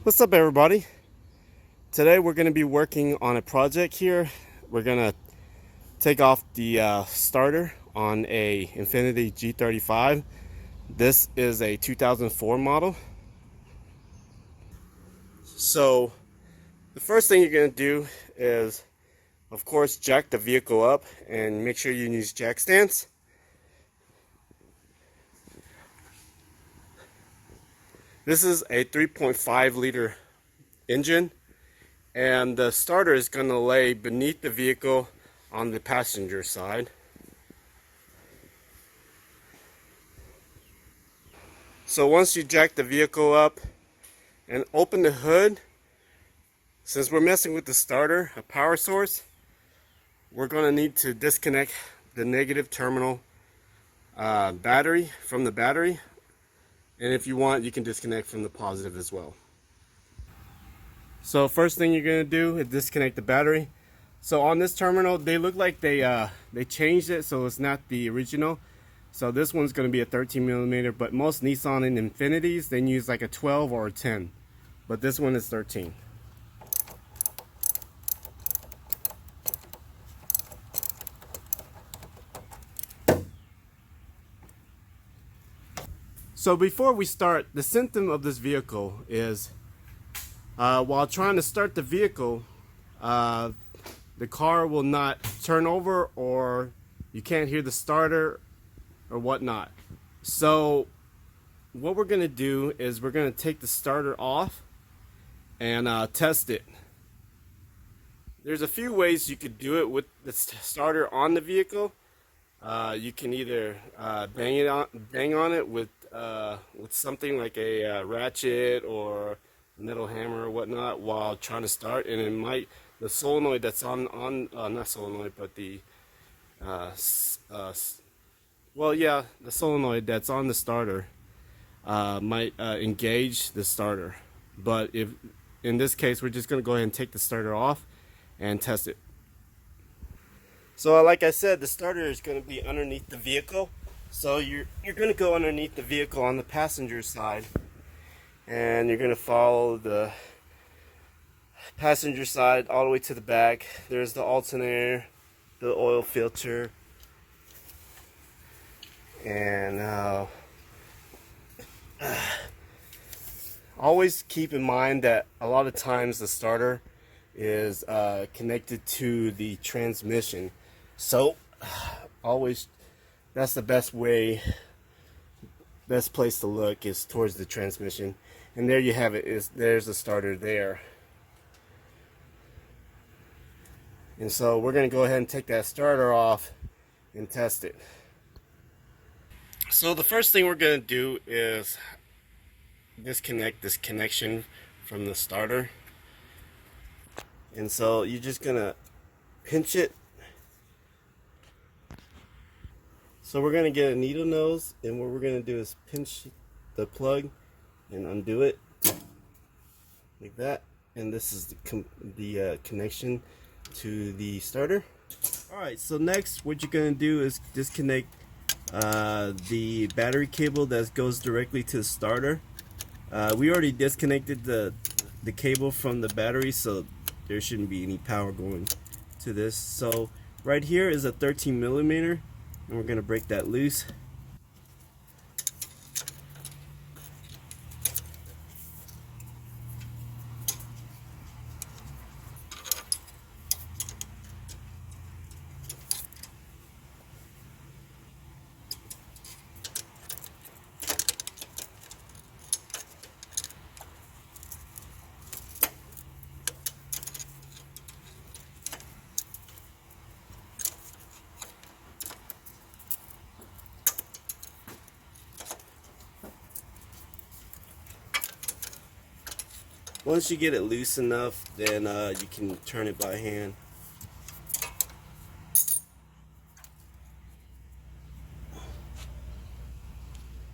What's up, everybody? Today we're going to be working on a project here. We're going to take off the starter on a Infiniti G35. This is a 2004 model. So the first thing you're going to do is, of course, jack the vehicle up and make sure you use jack stands. This is a 3.5 liter engine, and the starter is going to lay beneath the vehicle on the passenger side. So once you jack the vehicle up and open the hood, since we're messing with the starter, a power source, we're going to need to disconnect the negative terminal battery from the battery, and if you want, you can disconnect from the positive as well. So first thing you're going to do is disconnect the battery. So on this terminal, they look like they changed it, so it's not the original. So this one's going to be a 13 millimeter, but most Nissan and Infinitis, they use like a 12 or a 10, but this one is 13. So before we start, the symptom of this vehicle is while trying to start the vehicle, the car will not turn over, or you can't hear the starter or whatnot. So what we're going to do is we're going to take the starter off and test it. There's a few ways you could do it with the starter on the vehicle. You can either bang on it with something like a ratchet or metal hammer or whatnot while trying to start, and it might, the solenoid that's on not solenoid, but the the solenoid that's on the starter might engage the starter. But if in this case, we're just going to go ahead and take the starter off and test it. So like I said, the starter is going to be underneath the vehicle. So you're going to go underneath the vehicle on the passenger side, and you're going to follow the passenger side all the way to the back. There's the alternator, the oil filter, and always keep in mind that a lot of times the starter is connected to the transmission. So always, that's the best place to look is towards the transmission. And there you have it, there's the starter there. And so we're going to go ahead and take that starter off and test it. So the first thing we're going to do is disconnect this connection from the starter. And so you're just going to pinch it. So we're going to get a needle nose, and what we're going to do is pinch the plug and undo it like that. And this is the connection to the starter. Alright, so next what you're going to do is disconnect the battery cable that goes directly to the starter. We already disconnected the cable from the battery, so there shouldn't be any power going to this. So right here is a 13 millimeter, and we're going to break that loose. Once you get it loose enough, then you can turn it by hand.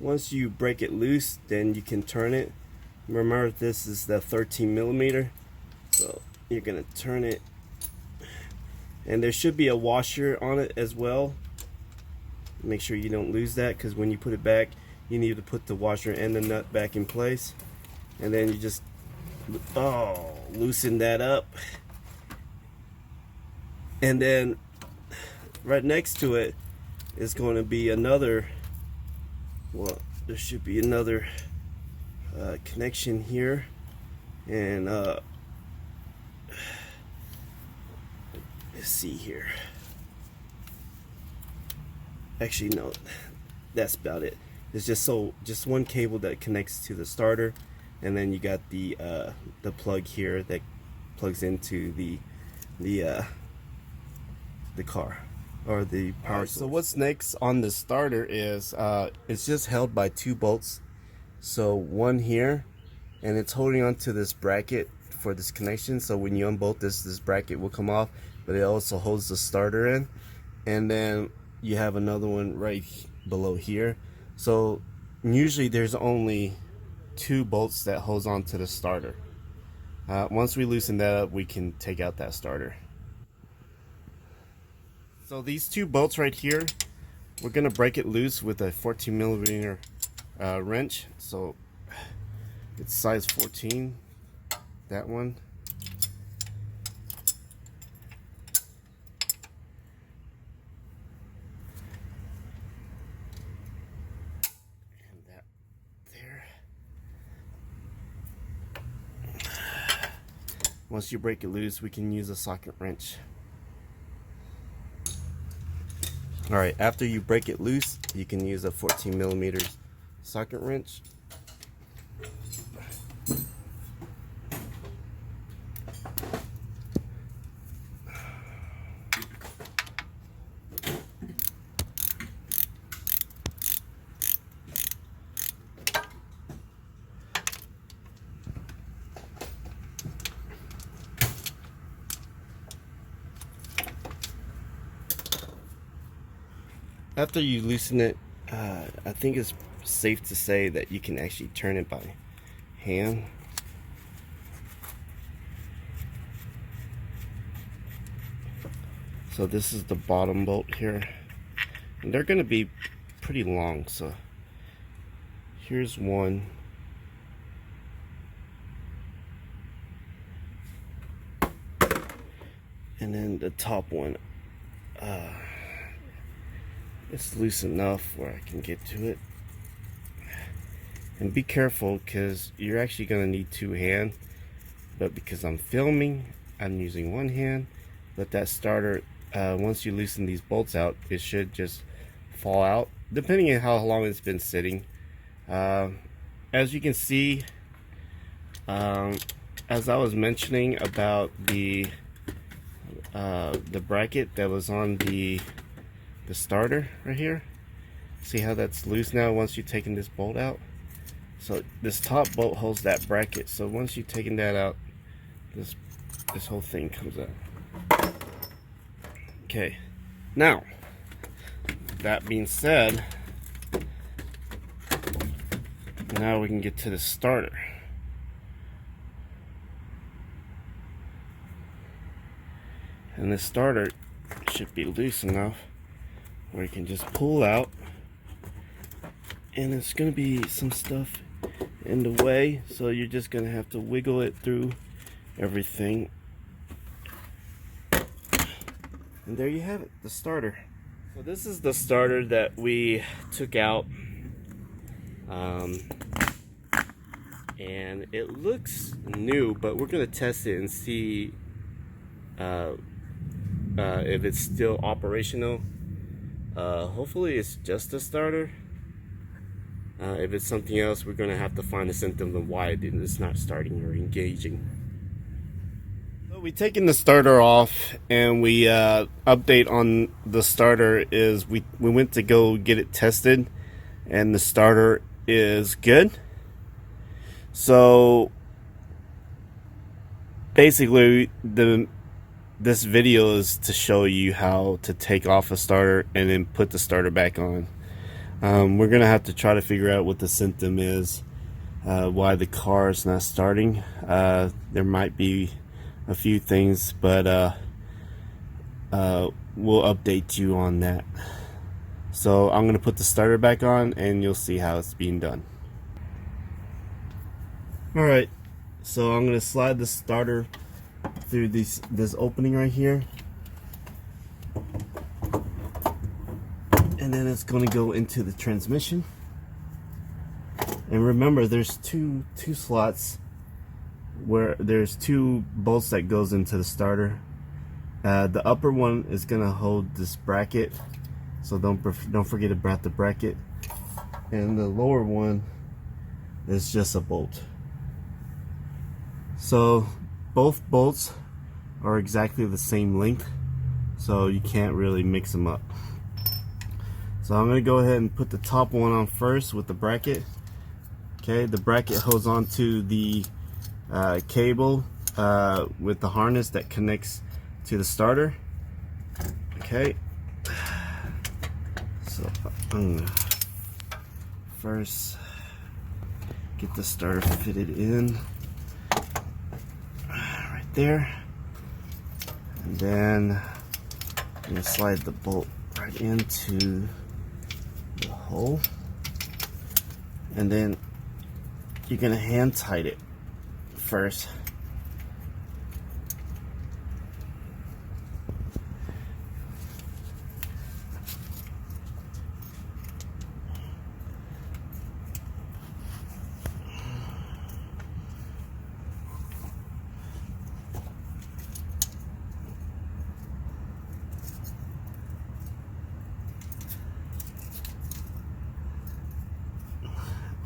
Once you break it loose, then you can turn it. Remember, this is the 13 millimeter, so you're gonna turn it, and there should be a washer on it as well. Make sure you don't lose that, because when you put it back, you need to put the washer and the nut back in place, and then you just loosen that up, and then right next to it is going to be another, well, there should be another connection here, and let's see here. Actually, no, that's about it. It's just one cable that connects to the starter, and then you got the plug here that plugs into the car or the power source. So what's next on the starter is it's just held by 2 bolts. So one here, and it's holding onto this bracket for this connection. So when you unbolt this bracket will come off, but it also holds the starter in. And then you have another one right below here. So usually there's only 2 bolts that holds on to the starter. Once we loosen that up, we can take out that starter. So these 2 bolts right here, we're gonna break it loose with a 14mm wrench. So it's size 14, that one. And that there. Once you break it loose, we can use a socket wrench. Alright, after you break it loose, you can use a 14mm socket wrench. After you loosen it, I think it's safe to say that you can actually turn it by hand. So this is the bottom bolt here, and they're going to be pretty long. So here's one. And then the top one. It's loose enough where I can get to it. And be careful, because you're actually going to need 2 hands, but because I'm filming, I'm using 1 hand. But that starter, once you loosen these bolts out, it should just fall out, depending on how long it's been sitting. As you can see, as I was mentioning about the bracket that was on the starter right here, see how that's loose now once you've taken this bolt out. So this top bolt holds that bracket, so once you've taken that out, this whole thing comes out. Okay, now that being said, now we can get to the starter. And the starter should be loose enough where you can just pull out, and it's going to be some stuff in the way, so you're just going to have to wiggle it through everything. And there you have it, the starter. So this is the starter that we took out, and it looks new, but we're going to test it and see if it's still operational. Hopefully it's just a starter. If it's something else, we're going to have to find the symptom of why it's not starting or engaging. So we taken the starter off, and we update on the starter is we went to go get it tested, and the starter is good. So basically this video is to show you how to take off a starter and then put the starter back on. We're gonna have to try to figure out what the symptom is, why the car is not starting. There might be a few things, but we'll update you on that. So I'm gonna put the starter back on, and you'll see how it's being done. Alright, So I'm going to slide the starter through this opening right here, and then it's going to go into the transmission. And remember, there's two slots where there's 2 bolts that goes into the starter. The upper one is going to hold this bracket, so don't forget about the bracket. And the lower one is just a bolt. So both bolts are exactly the same length, so you can't really mix them up. So I'm going to go ahead and put the top one on first with the bracket. Okay, the bracket holds on to the cable with the harness that connects to the starter. Okay, so I'm gonna first get the starter fitted in right there, and then I'm gonna slide the bolt right into the hole, and then you're gonna hand tight it first.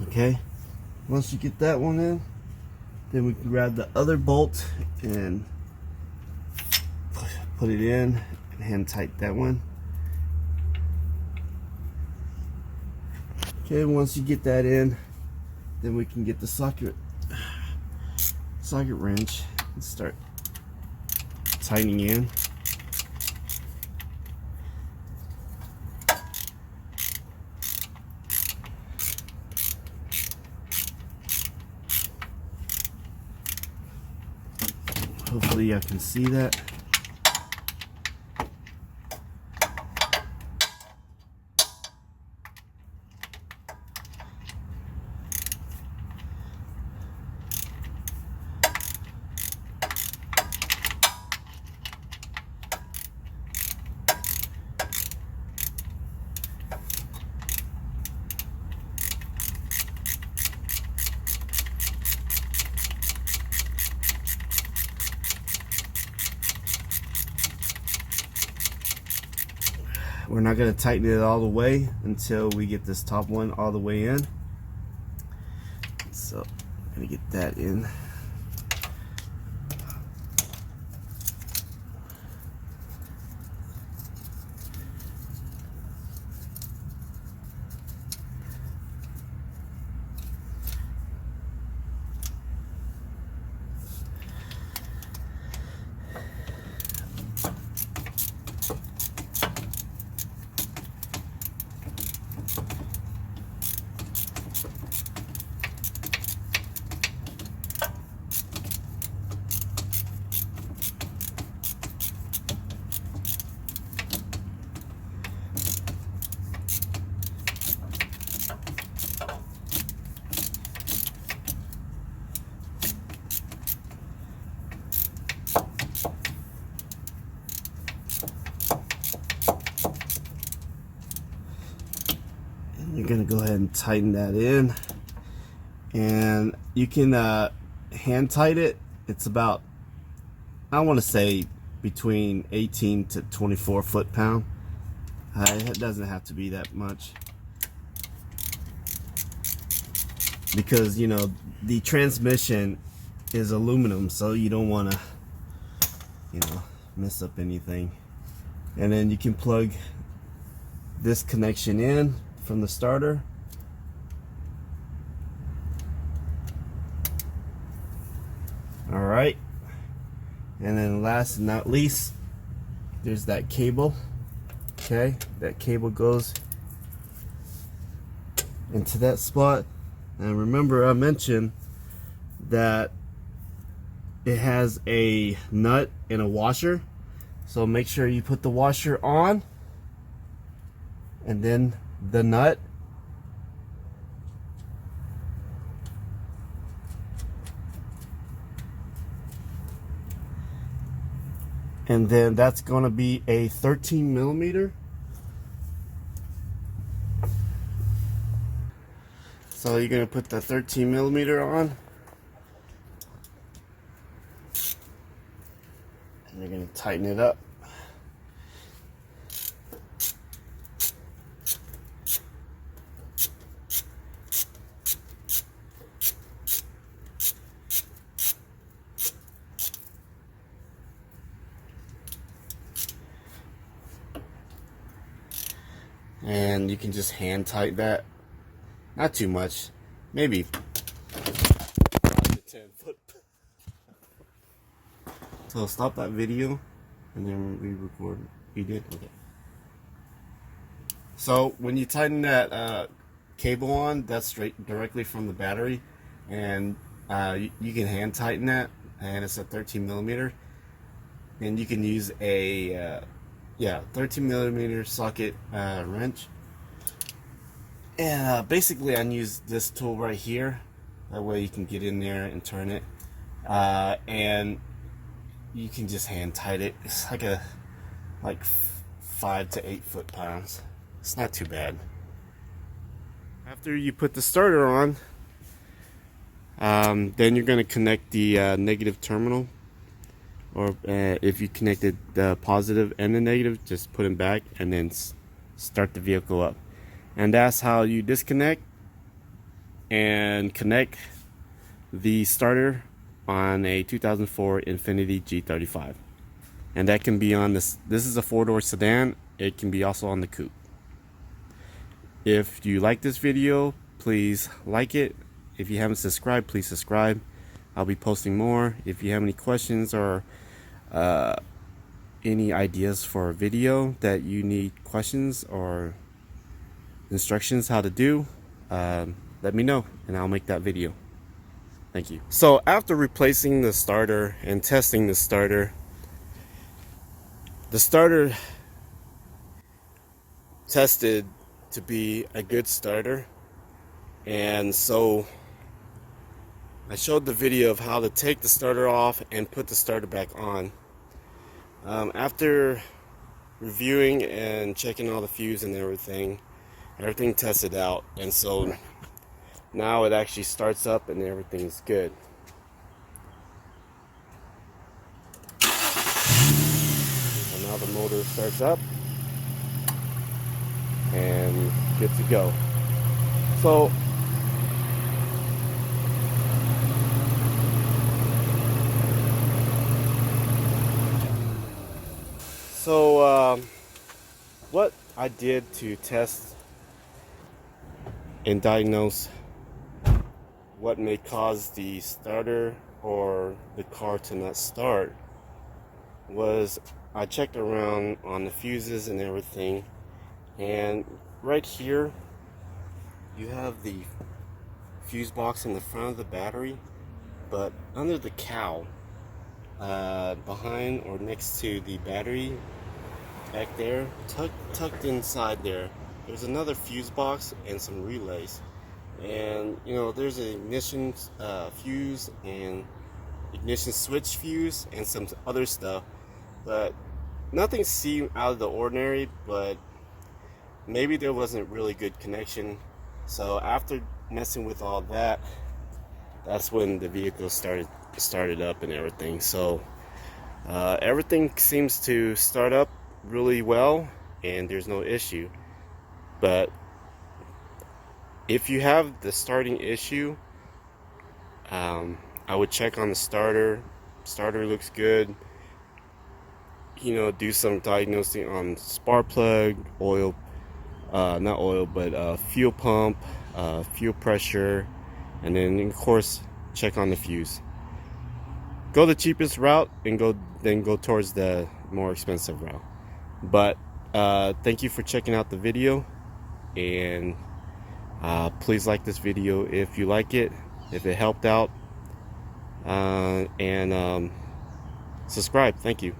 Okay, once you get that one in, then we can grab the other bolt and put it in and hand tight that one. Okay, once you get that in, then we can get the socket wrench and start tightening in. Hopefully I can see that. We're not going to tighten it all the way until we get this top one all the way in. So I'm going to get that in. You're gonna go ahead and tighten that in, and you can hand tight it. It's about, I want to say, between 18 to 24 foot-pound. It doesn't have to be that much, because you know the transmission is aluminum, so you don't want to, you know, mess up anything. And then you can plug this connection in from the starter. All right, and then last but not least, there's that cable. Okay, that cable goes into that spot. And remember, I mentioned that it has a nut and a washer, so make sure you put the washer on and then the nut. And then that's going to be a 13 millimeter. So you're going to put the 13 millimeter on. And you're going to tighten it up. And you can just hand tighten that. Not too much, maybe 5 to 10 foot. So stop that video and then we record. You did? Okay. So when you tighten that cable on, that's straight directly from the battery, and you can hand tighten that, and it's a 13 millimeter, and you can use a 13 millimeter socket wrench. And basically I use this tool right here. That way you can get in there and turn it. And you can just hand tighten it. It's like 5 to 8 foot-pounds. It's not too bad. After you put the starter on, then you're going to connect the negative terminal. Or if you connected the positive and the negative, just put them back and then start the vehicle up. And that's how you disconnect and connect the starter on a 2004 Infiniti G35. And that can be on this is a 4-door sedan. It can be also on the coupe. If you like this video, please like it. If you haven't subscribed, please subscribe. I'll be posting more. If you have any questions or any ideas for a video that you need questions or instructions how to do, let me know and I'll make that video. Thank you. So after replacing the starter and testing the starter tested to be a good starter, and so I showed the video of how to take the starter off and put the starter back on. After reviewing and checking all the fuse and everything tested out, and so now it actually starts up and everything's good. So now the motor starts up and good to go. So what I did to test and diagnose what may cause the starter or the car to not start was I checked around on the fuses and everything, and right here you have the fuse box in the front of the battery, but under the cowl behind or next to the battery back there, tucked inside there's another fuse box and some relays. And you know, there's an ignition fuse and ignition switch fuse and some other stuff, but nothing seemed out of the ordinary. But maybe there wasn't really good connection. So after messing with all that, that's when the vehicle started up and everything. So everything seems to start up really well and there's no issue. But if you have the starting issue, I would check on the starter. Starter looks good. You know, do some diagnosing on spark plug, oil, not oil, but fuel pump, fuel pressure, and then of course check on the fuse. Go the cheapest route and then go towards the more expensive route. But thank you for checking out the video, and please like this video if you like it, if it helped out, and subscribe. Thank you.